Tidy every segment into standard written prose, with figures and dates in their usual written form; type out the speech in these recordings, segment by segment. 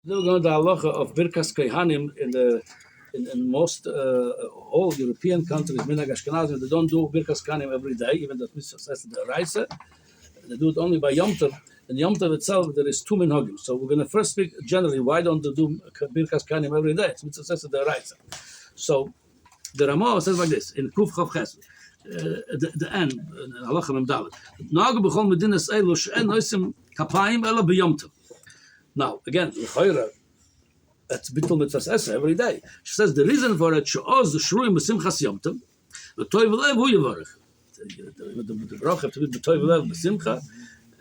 Still going to the halacha of birkas kohanim in most all European countries, minhag Ashkenazim, they don't do birkas kohanim every day, even though mitzvah says the raisa. They do it only by Yom Tov. In Yom Tov itself, there is two minhagim. So we're going to first speak generally. Why don't they do birkas kohanim every day? It's mitzvah says the raisa. So the Ramah says like this in Kuf Chav Ches. The end, halacha mem dalet. Nag b'chol medinas elu she'en noisim kapayim ela b'Yom Tov. Now, again, it's bittul mitzvahs esa every day. She says the reason for it, she'oz shruim b'simchas Yom Tov, v'toy v'lev hu yivarech. The brach have to be b'toy v'lev b'simcha,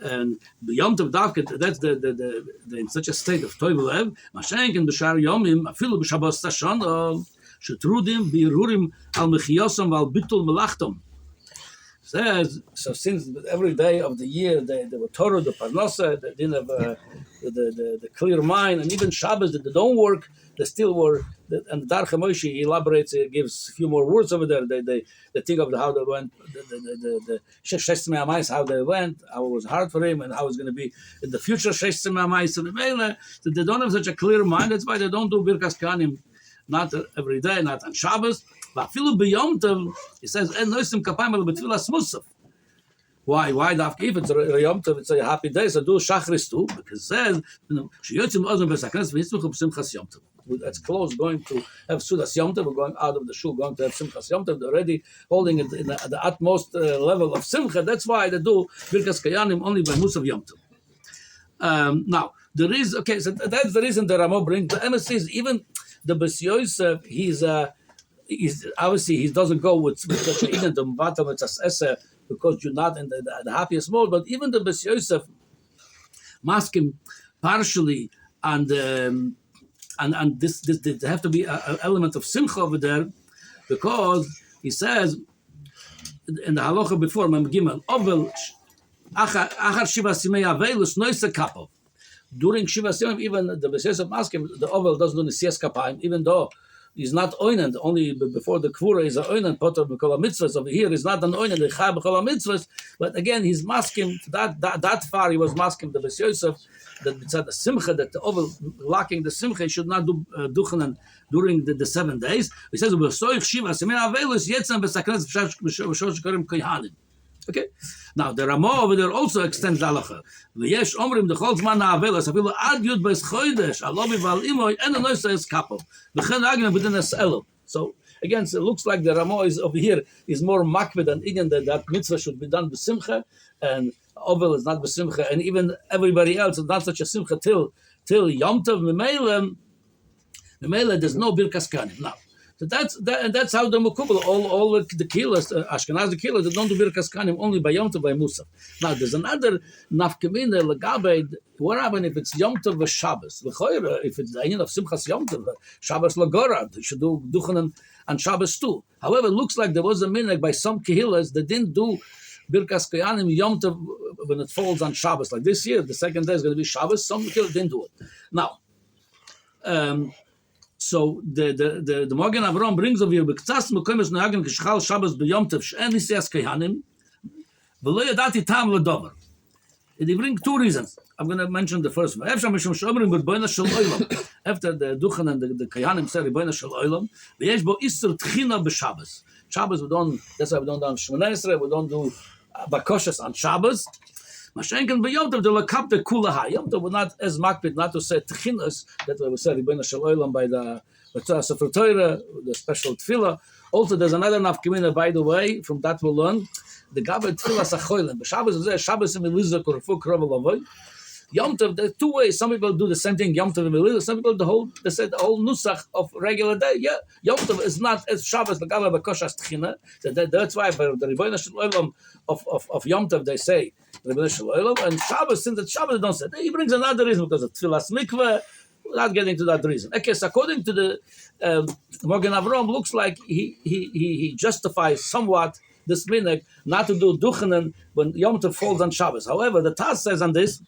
and b'Yom Tov davket, that's the in such a state of toy v'lev, mashenken b'shar yomim, afilu b'shabos tashon, shetrudim b'irurim al mechiyosam v'al bittul melachtom. Says, so since every day of the year they were Torah, the Parnasa, they didn't have the clear mind, and even Shabbos that they don't work, they still were. And the Darcha Moshe elaborates, gives a few more words over there. They think of how they went, the Shestim Amais, how they went, how it was hard for him, and how it's going to be in the future Shestim Amais. So they don't have such a clear mind. That's why they don't do Birkas Kohanim, not every day, not on Shabbos. But Philu b'Yom Tov, he says, "En noisim kapayim el b'tfilas musaf." Why? If it's a Yom Tov, it's a happy day. So do Shachris too, because it says, "Sheyotzim ozon b'saknas v'yitzmuch b'simchas Yom Tov." That's close. Going to have Sudas Yom Tov. We're going out of the shul, going to have Simchas Yom Tov. They're already holding it in the utmost level of Simcha. That's why they do Birkas Kohanim only by Musaf Yom Tov. Now there is so that's the reason the Ramah brings. The MSC is even the Bes Yosef. He's obviously he doesn't go with such even the bottom it's esa because you're not in the happiest mode. But even the Bes Yosef mask him partially, and this there have to be an element of simcha over there, because he says in the halacha before Mem Gimel Ovel achar shiva simei avelus noise kapov. During Shiva Simon, even the Bes Yosef mask him, the Ovel doesn't do Nesias Kapayim, even though he's not oinent, only before the Kvura is an oinent, Potter B'kol HaMitzvahs. Over here is not an oinent, the Chai B'kol HaMitzvahs, but again, he's masking, that far he was masking the Bes Yosef, that it's at the Simcha, that the Ovel lacking the Simcha, he should not do Duchanan during the 7 days. He says, B'soich Shiva, Semen Avelus, Yetzam B'saknes B'shosh Korim Kohanim. Okay. Now the Ramah over there also extends the halacha. V'yesh omrim the whole zman ha'avelas afilu ad yud beis chodesh alobi v'al imoy en anoisa es kapov v'chen agna b'din es elo. So again, so it looks like the Ramah is over here is more makbid than again that mitzvah should be done b'simcha, and Ovel is not b'simcha, and even everybody else is not such a simcha till Yom Tov. Memela there's no birkas kohanim now. So that's how the Mukubal, all the Kilas, Ashkenazim Kilas, they don't do Birkas Kohanim only by Yom Tov, by Musaf. Now, there's another Nafkamina, Lagabe, what happens if it's Yom Tov with Shabbos? If it's the end of Simchas Yom Tov, Shabbos Lagora, they should do Duchanan and Shabbos too. However, it looks like there was a minhag by some Kihilas that didn't do Birkas Kohanim Yom Tov when it falls on Shabbos. Like this year, the second day is going to be Shabbos, some Kihilas didn't do it. Now, so the Magen Avraham brings over here b'ktsas mekoymes noyagen k'shchal Shabbos b'Yom Tov she'en nisias kohanim v'lo yadati tam l'dover. And he brings two reasons. I'm going to mention the first one. After the Duchan and the Kohanim say Ribono Shel Olam, v'yesh bo isur tchina b'Shabbos. Shabbos that's why we don't do Shmoneh Esrei, we don't do bakoshes on Shabbos. Mashenken b'Yom Tov the lakap the kulaha. Yom Tov would not as makbid not to say tchinas that we say Ribono Shel Olam by the Sefer Torah, the special tefillah. Also, there's another nafkamina, by the way, from that we'll learn the Gabbai tefillah sacholim. But Shabbos is there. Shabbos in Melizah korfu krav lavoy. Yom Tov, there's two ways. Some people do the same thing. Yom Tov and Melizah. Some people they say the whole nusach of regular day. Yeah, Yom Tov is not as Shabbos the Gabbai b'koshas tchina. That's why for the Ribono Shel Olam of Yom Tov they say Ribono Shel Olam, and Shabbos, since it's Shabbos, they don't say. He brings another reason because of tefillas mikveh. Not getting to that reason. Okay, so according to the Magen Avraham, looks like he justifies somewhat this minhag not to do duchanan when Yom Tov falls on Shabbos. However, the Taz says on this,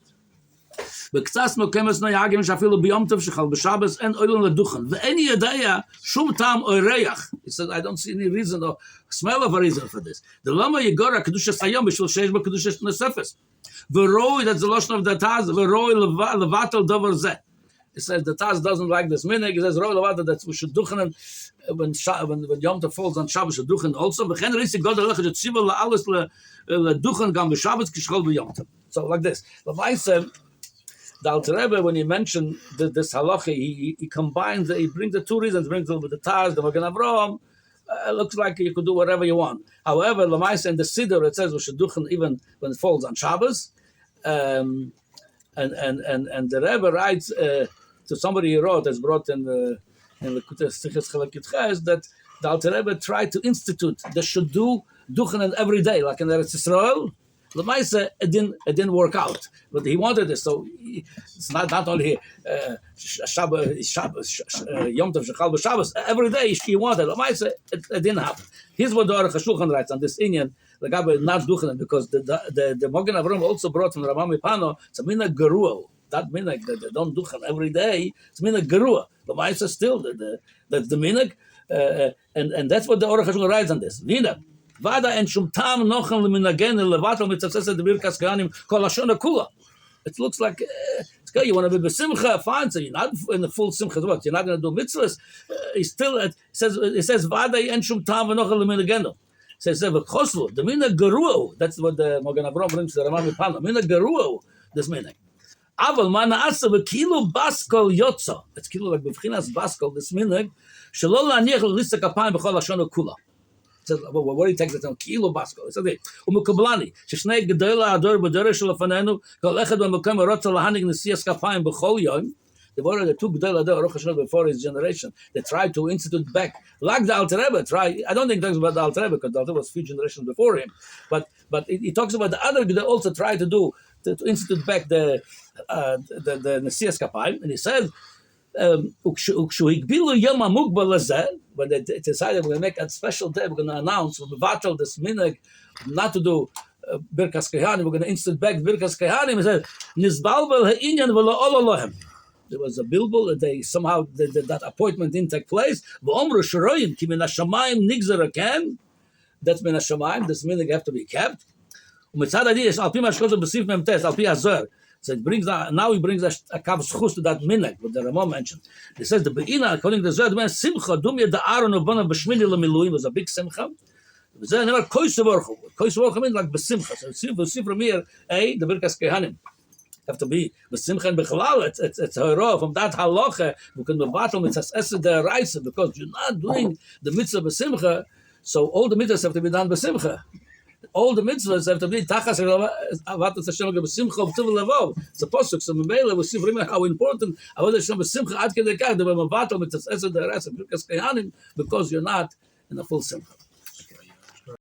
בקצת נוקמס נויגים שאפילו ביום טוב שחל בשבס אין אוילון לדוכן ואין ידע שום טעם או ריח. He said, I don't see any reason or smell of a reason for this. דלמה יגור הקדושת היום בשביל שיש בקדושת נוספת. ורואי, that's the lotion of the Taz, ורואי לבטל דבר זה. It says the Taz doesn't like this minhag. He says that we should duchen when Yom Tov falls on Shabbos should duchen also. So like this. The Alter Rebbe, when he mentioned this halacha, he combines, he brings the two reasons, brings the Taz, the Magen Avraham. It looks like you could do whatever you want. However, Lamaisa in the Siddur it says we should duchen even when it falls on Shabbos. And the Rebbe writes to somebody he wrote, as brought in the Sichos Chelek Ches, that the Alter Rebbe tried to institute the should do duchen every day, like in Eretz Yisrael. Lamaisa, it didn't work out, but he wanted this. So it's not only here Shabbos, Yom Tov Shechal B'Shabbos every day he wanted. Lamaisa, it didn't happen. Here's what the Aruch HaShulchan writes on this Inyan. The Gabbai not duchen because the Magen Avraham also brought from Rama Mipano. It's a minhag gerua. That minhag that they don't duchen every day. It's minhag gerua. Lamaisa still that's the minhag, and that's what the Aruch HaShulchan writes on this. Vina. Vada and Shumtam Nochel Minagen Levatal Mitzasesa the birkas kohanim kol hashana kula. It looks like it's good. You want to be besimcha, fine. So you're not in the full simcha. What you're not going to do mitzvahs. He's still it says Vada and Shumtam Nochel Minagen. It says V'choslu the mina geruo. That's what the Magen Avraham brings to the Rama Mipana. Mina geruo. This meaning. Aval mana asa v'kilu baskol yotza. It's kilu like b'vchinas baskol. This meaning shelo laniach l'lista kapayim b'chol hashana kula. Says, what he takes it on kilo basko. He said, "Umukablani shnei gedela ador b'derech shel afanenu kol echad b'makom rotza lahanig nesias kapayim b'chol yom." The two gedela ador Aruch HaShulchan before his generation, they tried to institute back like the Alter Rebbe. I don't think he talks about the Alter Rebbe because the Alter Rebbe was a few generations before him. But he talks about the other gedela also tried to do to institute back the nesias kapayim, and he says. When they decided we're going to make a special day, we're going to announce, we're going to this minhag not to do birkas kohanim, we're going to instant back birkas kohanim. He said, Nizbalbel ha'inyan v'lo ololohem. There was a bilbul, that appointment didn't take place. V'omru shoroyim ki min hashamayim nigzer aken. That's min hashamayim, this minhag have to be kept. U'mitzad adiyah, al pi mashkotu b'sif memtes, al pi hazor. So it brings a kav schus to that minhag, what the Ramah mentioned. He says the beginner, according to the Zohar, simcha dumya da Aaron ubana b'shmini l'miluim was a big simcha. Zohar never koisavorchu. Koisavorchu means like b'simcha. So see from here, the birkas kohanim have to be b'simcha and b'chalal. It's hero from that halacha. We can be battle mitzvahs esed deraisa because you're not doing the mitzvah b'simcha. So all the mitzvahs have to be done b'simcha. All the mitzvahs have to be tachas avatas Hashem b'simcha v'tuv levov. It's a pasuk. So Mebele we see from how important avatas Hashem b'simcha ad kedei kach the b'mavato mitzvahs esed deraisa birkas kohanim because you're not in a full simcha.